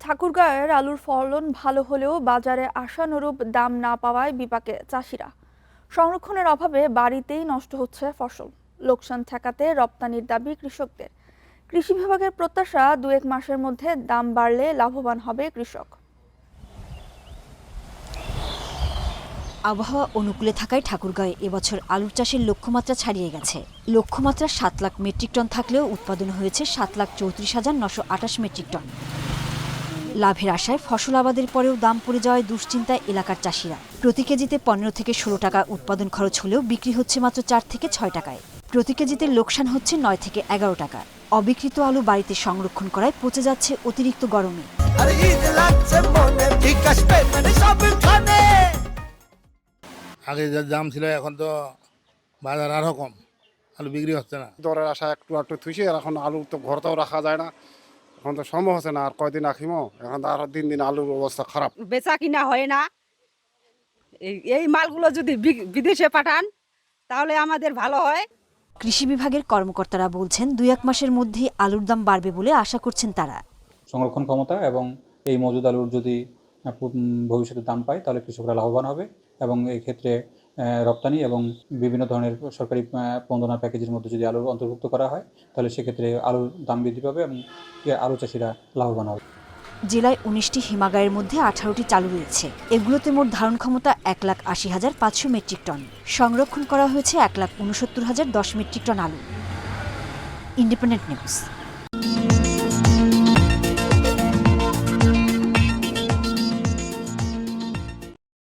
ঠাকুরগাঁয়ের আলুর ফলন ভালো হলেও বাজারে আশানুরূপ দাম না পাওয়ায় বিপাকে চাষিরা। সংরক্ষণের অভাবে বাড়িতেই নষ্ট হচ্ছে ফসল। লোকসান ঠেকাতে রপ্তানির দাবি কৃষকদের। কৃষি বিভাগের প্রত্যাশা 2-1 মাসের মধ্যে দাম বাড়লে লাভবান হবে কৃষক। আবহাওয়া অনুকূলে থাকায় ঠাকুরগাঁয়ে এবছর আলুর চাষের লক্ষ্যমাত্রা ছাড়িয়ে গেছে। লক্ষ্যমাত্রা 7 লাখ মেট্রিক টন থাকলেও উৎপাদন হয়েছে 7,34,928 মেট্রিক টন। লাভের আশায় ফসল আবাদের পরেও দাম পড়ে যাওয়ায় দুশ্চিন্তায় এলাকার চাষিরা। প্রতি কেজিতে 15 থেকে 16 টাকা উৎপাদন খরচ হলেও বিক্রি হচ্ছে মাত্র 4 থেকে 6 টাকায়। প্রতি কেজিতে লোকসান হচ্ছে 9 থেকে 11 টাকা। অবিকৃত আলু বাড়িতে সংরক্ষণ করায় পচে যাচ্ছে অতিরিক্ত গরমে। আগে যা দাম ছিল এখন তো বাজার আরও কম, আলু বিক্রি হচ্ছে না। দরের আশা একটু একটু থুইছে, এখন আলু তো ঘরতেও রাখা যায় না, এখন তো সম্ভব হচ্ছে না। আর কয়দিন রাখিমো, এখন তো আরো দিন দিন আলুর অবস্থা খারাপ। বেচা কিনা হয় না। এই মালগুলো যদি বিদেশে পাঠান তাহলে আমাদের ভালো হয়। কৃষি বিভাগের কর্মকর্তারা বলছেন 2-1 মাসের মধ্যেই আলুর দাম বাড়বে বলে আশা করছেন তারা। সংরক্ষণ ক্ষমতা এবং এই মজুদ আলুর যদি ভবিষ্যতে দাম পায় তাহলে কৃষকরা লাভবান হবে এবং এই ক্ষেত্রে রপ্তানি এবং বিভিন্ন ধরনের সরকারি বন্দনা প্যাকেজের মধ্যে যদি আলুর অন্তর্ভুক্ত করা হয় তাহলে সেক্ষেত্রে আলুর দাম বৃদ্ধি পাবে এবং আলু চাষিরা লাভবান হবে। জেলায় 19টি হিমাগারের মধ্যে 18টি চালু রয়েছে। এগুলোতে মোট ধারণ ক্ষমতা 1,80,500 মেট্রিক টন। সংরক্ষণ করা হয়েছে 1,69,010 মেট্রিক টন আলু। Independent news.